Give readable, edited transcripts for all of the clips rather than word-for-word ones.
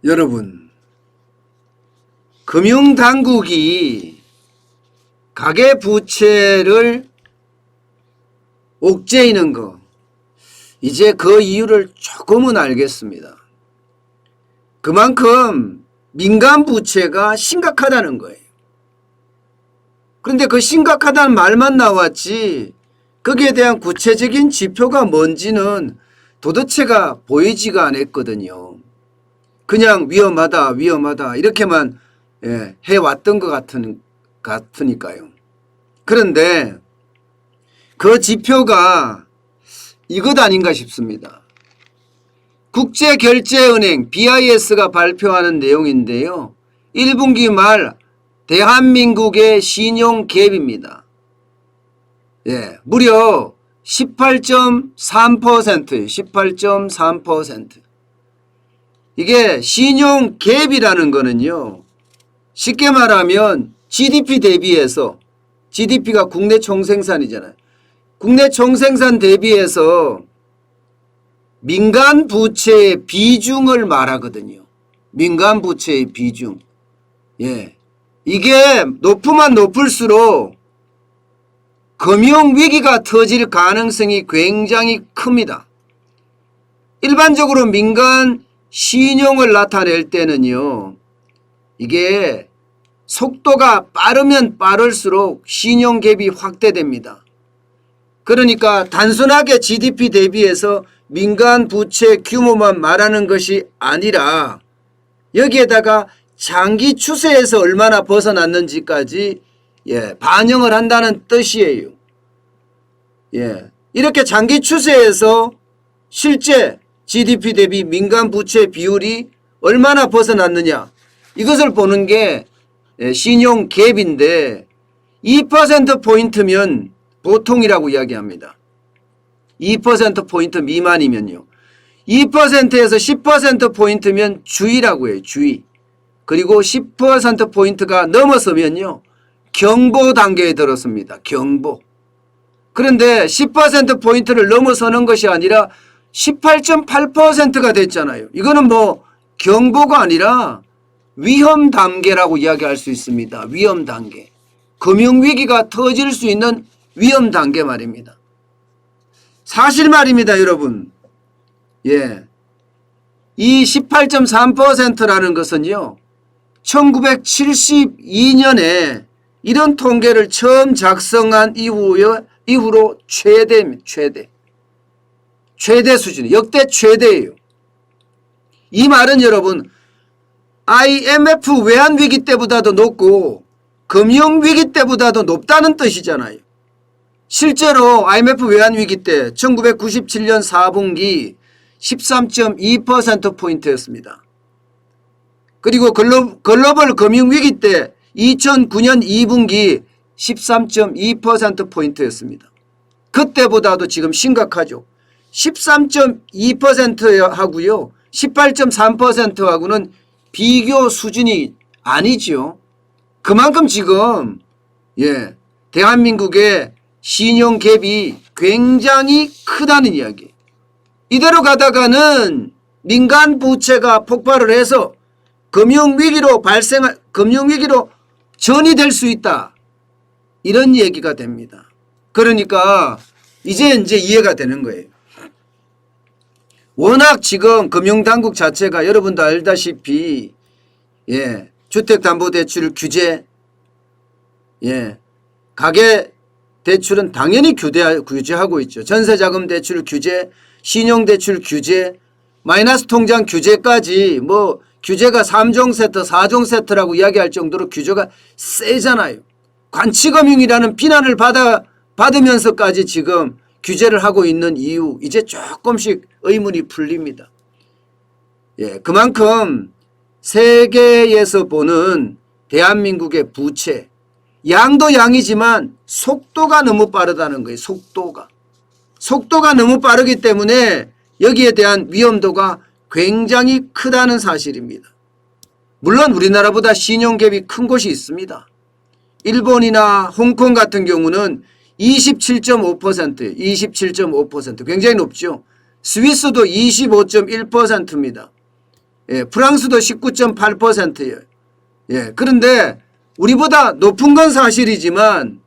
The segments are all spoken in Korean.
여러분, 금융당국이 가계부채를 옥죄이는 거, 이제 그 이유를 조금은 알겠습니다. 그만큼 민간부채가 심각하다는 거예요. 그런데 그 심각하다는 말만 나왔지 거기에 대한 구체적인 지표가 뭔지는 도대체가 보이지가 않았거든요. 그냥 위험하다 이렇게만 해왔던 것 같으니까요. 그런데 그 지표가 이것 아닌가 싶습니다. 국제결제은행 BIS가 발표하는 내용인데요. 1분기 말 대한민국의 신용갭입니다. 무려 18.3%예요. 18.3%. 이게 신용갭이라는 거는요, 쉽게 말하면 GDP 대비해서, GDP가 국내 총생산이잖아요. 국내 총생산 대비해서 민간 부채의 비중을 말하거든요. 민간 부채의 비중. 이게 높으면 높을수록 금융위기가 터질 가능성이 굉장히 큽니다. 일반적으로 민간 신용을 나타낼 때는요, 이게 속도가 빠르면 빠를수록 신용갭이 확대됩니다. 그러니까 단순하게 GDP 대비해서 민간 부채 규모만 말하는 것이 아니라 여기에다가 장기 추세에서 얼마나 벗어났는지까지 반영을 한다는 뜻이에요. 이렇게 장기 추세에서 실제 GDP 대비 민간 부채 비율이 얼마나 벗어났느냐, 이것을 보는 게 신용 갭인데 2%포인트면 보통이라고 이야기합니다. 2%포인트 미만이면요. 2%에서 10%포인트면 주의라고 해요. 주의. 그리고 10%포인트가 넘어서면요, 경보 단계에 들었습니다. 경보. 그런데 10%포인트를 넘어서는 것이 아니라 18.8%가 됐잖아요. 이거는 뭐 경보가 아니라 위험 단계라고 이야기할 수 있습니다. 위험 단계. 금융위기가 터질 수 있는 위험 단계 말입니다. 사실 말입니다, 여러분. 이 18.3%라는 것은요, 1972년에 이런 통계를 처음 작성한 이후로 최대입니다. 최대 수준, 역대 최대예요. 이 말은 여러분, IMF 외환위기 때보다도 높고 금융위기 때보다도 높다는 뜻이잖아요. 실제로 IMF 외환위기 때 1997년 4분기 13.2%포인트였습니다. 그리고 글로벌 금융위기 때 2009년 2분기 13.2%포인트였습니다. 그때보다도 지금 심각하죠. 13.2%하고요. 18.3%하고는 비교 수준이 아니죠. 그만큼 지금 대한민국의 신용갭이 굉장히 크다는 이야기. 이대로 가다가는 민간 부채가 폭발을 해서 금융위기로 전이될 수 있다. 이런 얘기가 됩니다. 그러니까 이제 이해가 되는 거예요. 워낙 지금 금융당국 자체가 여러분도 알다시피 주택담보대출 규제, 가계대출은 당연히 규제하고 있죠. 전세자금 대출 규제, 신용대출 규제, 마이너스 통장 규제까지 뭐 규제가 3종 세트, 4종 세트라고 이야기할 정도로 규제가 세잖아요. 관치금융이라는 비난을 받으면서까지 지금 규제를 하고 있는 이유, 이제 조금씩 의문이 풀립니다. 그만큼 세계에서 보는 대한민국의 부채, 양도 양이지만 속도가 너무 빠르다는 거예요. 속도가 너무 빠르기 때문에 여기에 대한 위험도가 굉장히 크다는 사실입니다. 물론 우리나라보다 신용갭이 큰 곳이 있습니다. 일본이나 홍콩 같은 경우는 27.5%예요. 27.5%. 굉장히 높죠. 스위스도 25.1%입니다. 예, 프랑스도 19.8%예요. 예, 그런데 우리보다 높은 건 사실이지만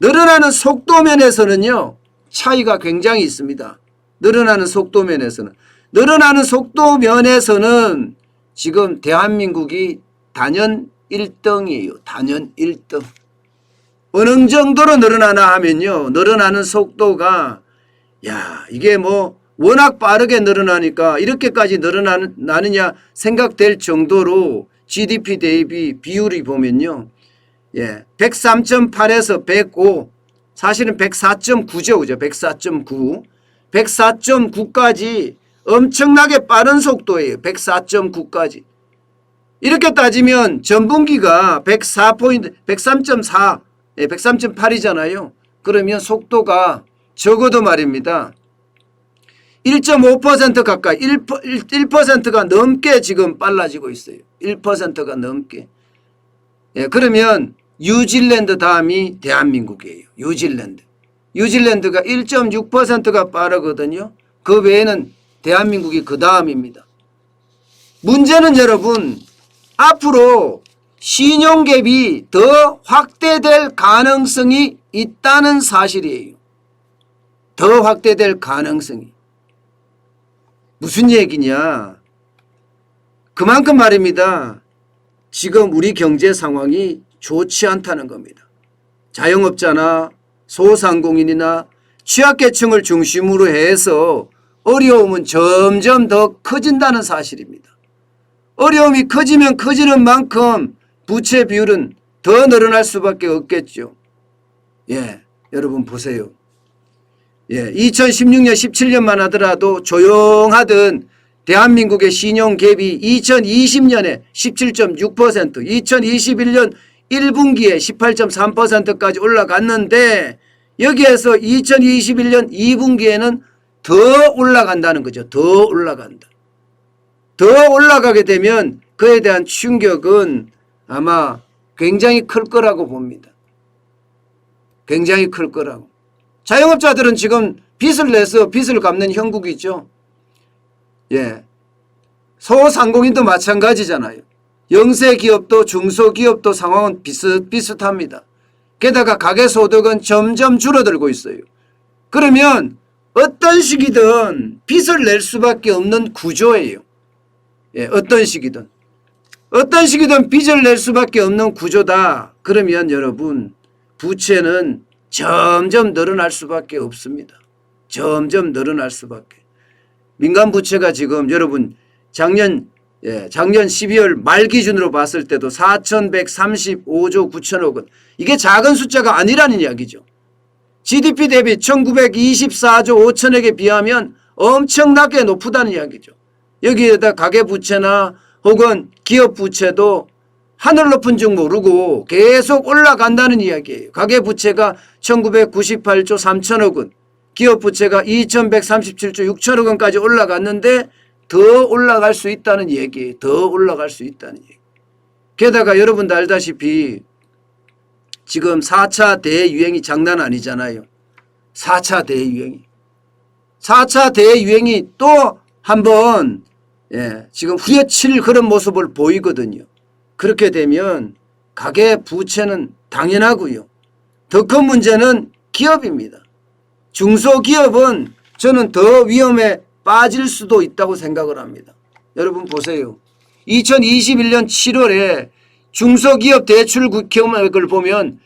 늘어나는 속도 면에서는요, 차이가 굉장히 있습니다. 늘어나는 속도 면에서는. 늘어나는 속도 면에서는 지금 대한민국이 단연 1등이에요. 단연 1등. 어느 정도로 늘어나나 하면요, 늘어나는 속도가, 야, 이게 뭐 워낙 빠르게 늘어나니까 이렇게까지 늘어나느냐 생각될 정도로 GDP 대비 비율이 보면요, 예, 103.8에서 105, 사실은 104.9죠. 그죠? 104.9. 104.9까지 엄청나게 빠른 속도예요. 104.9까지. 이렇게 따지면 전분기가 104포인트, 103.4, 예, 103.8이잖아요. 그러면 속도가 적어도 말입니다. 1.5% 가까이, 1%가 넘게 지금 빨라지고 있어요. 1%가 넘게. 예, 그러면 뉴질랜드 다음이 대한민국이에요. 뉴질랜드. 뉴질랜드가 1.6%가 빠르거든요. 그 외에는 대한민국이 그 다음입니다. 문제는 여러분, 앞으로 신용갭이 더 확대될 가능성이 있다는 사실이에요. 더 확대될 가능성이. 무슨 얘기냐. 그만큼 말입니다. 지금 우리 경제 상황이 좋지 않다는 겁니다. 자영업자나 소상공인이나 취약계층을 중심으로 해서 어려움은 점점 더 커진다는 사실입니다. 어려움이 커지면 커지는 만큼 부채 비율은 더 늘어날 수밖에 없겠죠. 예, 여러분 보세요. 예, 2016년 17년만 하더라도 조용하던 대한민국의 신용갭이 2020년에 17.6%, 2021년 1분기에 18.3%까지 올라갔는데 여기에서 2021년 2분기에는 더 올라간다는 거죠. 더 올라간다. 더 올라가게 되면 그에 대한 충격은 아마 굉장히 클 거라고 봅니다. 굉장히 클 거라고. 자영업자들은 지금 빚을 내서 빚을 갚는 형국이죠. 예. 소상공인도 마찬가지잖아요. 영세기업도 중소기업도 상황은 비슷합니다. 게다가 가계소득은 점점 줄어들고 있어요. 그러면 어떤 시기든 빚을 낼 수밖에 없는 구조예요. 예, 어떤 시기든. 어떤 시기든 빚을 낼 수밖에 없는 구조다. 그러면 여러분, 부채는 점점 늘어날 수밖에 없습니다. 점점 늘어날 수밖에. 민간 부채가 지금 여러분 작년 12월 말 기준으로 봤을 때도 4,135조 9천억 원. 이게 작은 숫자가 아니라는 이야기죠. GDP 대비 1,924조 5천억에 비하면 엄청나게 높다는 이야기죠. 여기에다 가계부채나 혹은 기업부채도 하늘 높은 줄 모르고 계속 올라간다는 이야기예요. 가계부채가 1,998조 3천억 원, 기업부채가 2,137조 6천억 원까지 올라갔는데 더 올라갈 수 있다는 얘기예요. 더 올라갈 수 있다는 얘기. 게다가 여러분도 알다시피 지금 4차 대유행이 장난 아니잖아요. 4차 대유행이. 4차 대유행이 또 한번 지금 후려칠 그런 모습을 보이거든요. 그렇게 되면 가계부채는 당연하고요. 더 큰 문제는 기업입니다. 중소기업은 저는 더 위험에 빠질 수도 있다고 생각을 합니다. 여러분 보세요. 2021년 7월에 중소기업 대출 금액을 보면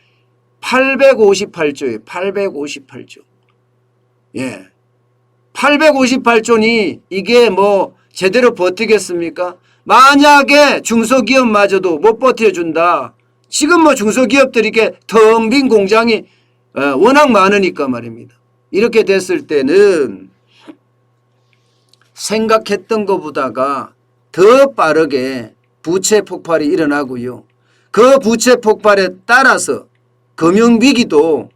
858조예요. 858조. 예. 858조니 이게 뭐 제대로 버티겠습니까? 만약에 중소기업마저도 못 버텨준다. 지금 뭐 중소기업들이 이게 텅 빈 공장이 워낙 많으니까 말입니다. 이렇게 됐을 때는 생각했던 것보다가 더 빠르게 부채 폭발이 일어나고요. 그 부채 폭발에 따라서 금융위기도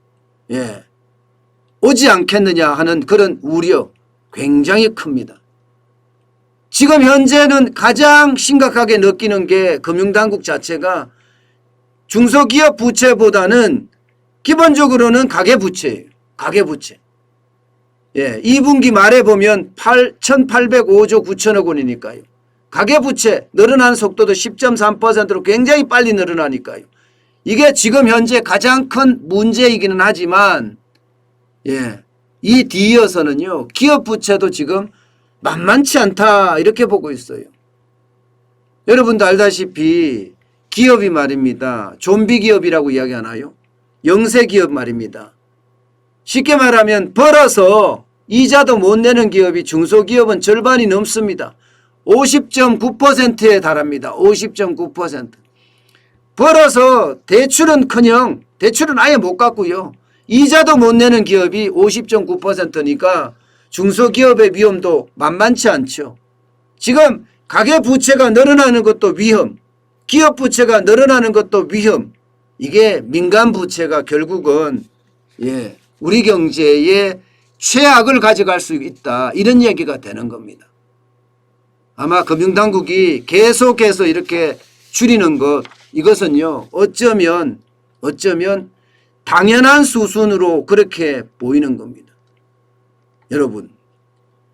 오지 않겠느냐 하는 그런 우려 굉장히 큽니다. 지금 현재는 가장 심각하게 느끼는 게 금융당국 자체가 중소기업 부채보다는 기본적으로는 가계부채예요. 가계부채. 2분기 말에 보면 1,805조 9천억 원이니까요. 가계부채 늘어나는 속도도 10.3%로 굉장히 빨리 늘어나니까요. 이게 지금 현재 가장 큰 문제이기는 하지만 이 뒤이어서는요. 기업부채도 지금 만만치 않다 이렇게 보고 있어요. 여러분도 알다시피 기업이 말입니다. 좀비 기업이라고 이야기하나요? 영세 기업 말입니다. 쉽게 말하면 벌어서 이자도 못 내는 기업이 중소기업은 절반이 넘습니다. 50.9%에 달합니다. 50.9%. 벌어서 대출은커녕 대출은 아예 못 갚고요. 이자도 못 내는 기업이 50.9%니까 중소기업의 위험도 만만치 않죠. 지금 가계부채가 늘어나는 것도 위험, 기업부채가 늘어나는 것도 위험. 이게 민간부채가 결국은 우리 경제에 최악을 가져갈 수 있다. 이런 얘기가 되는 겁니다. 아마 금융당국이 계속해서 이렇게 줄이는 것, 이것은요 어쩌면 당연한 수순으로 그렇게 보이는 겁니다. 여러분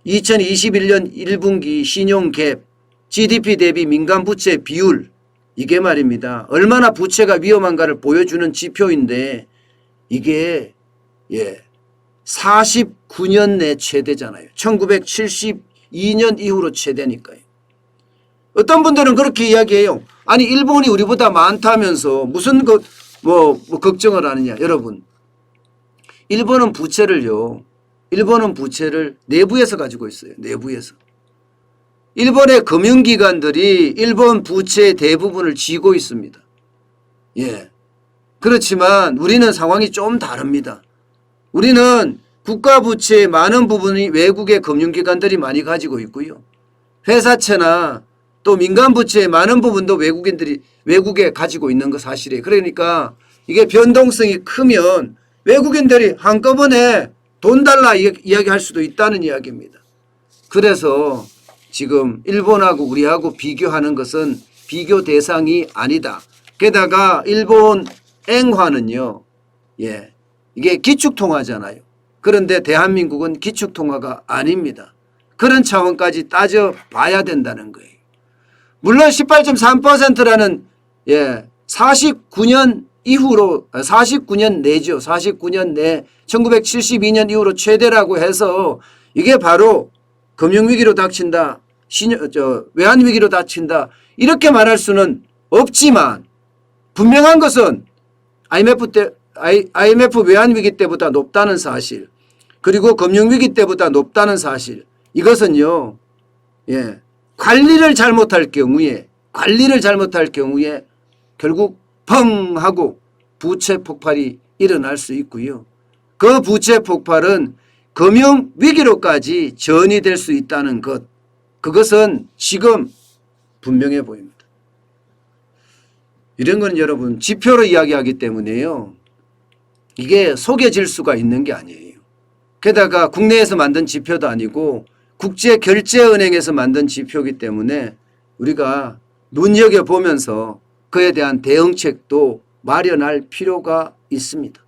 2021년 1분기 신용갭 GDP 대비 민간부채 비율 이게 말입니다. 얼마나 부채가 위험한가를 보여주는 지표인데 이게 49년 내 최대잖아요. 1972년 이후로 최대니까요. 어떤 분들은 그렇게 이야기해요. 아니 일본이 우리보다 많다면서 무슨 걱정을 하느냐. 여러분 일본은 부채를 내부에서 가지고 있어요. 내부에서. 일본의 금융기관들이 일본 부채의 대부분을 쥐고 있습니다. 그렇지만 우리는 상황이 좀 다릅니다. 우리는 국가 부채의 많은 부분이 외국의 금융기관들이 많이 가지고 있고요. 회사채나 또 민간 부채의 많은 부분도 외국에 가지고 있는 거 사실이에요. 그러니까 이게 변동성이 크면 외국인들이 한꺼번에 돈 달라 이야기할 수도 있다는 이야기입니다. 그래서 지금 일본하고 우리하고 비교하는 것은 비교 대상이 아니다. 게다가 일본 엔화는요. 이게 기축통화잖아요. 그런데 대한민국은 기축통화가 아닙니다. 그런 차원까지 따져봐야 된다는 거예요. 물론 18.3%라는 49년 이후로 49년 내죠. 49년 내 1972년 이후로 최대라고 해서 이게 바로 금융위기로 닥친다. 외환위기로 닥친다. 이렇게 말할 수는 없지만 분명한 것은 IMF 외환위기 때보다 높다는 사실 그리고 금융위기 때보다 높다는 사실 이것은요. 관리를 잘못할 경우에 결국 펑 하고 부채 폭발이 일어날 수 있고요. 그 부채 폭발은 금융위기로까지 전이될 수 있다는 것. 그것은 지금 분명해 보입니다. 이런 건 여러분 지표로 이야기하기 때문에요. 이게 속여질 수가 있는 게 아니에요. 게다가 국내에서 만든 지표도 아니고 국제결제은행에서 만든 지표이기 때문에 우리가 눈여겨보면서 그에 대한 대응책도 마련할 필요가 있습니다.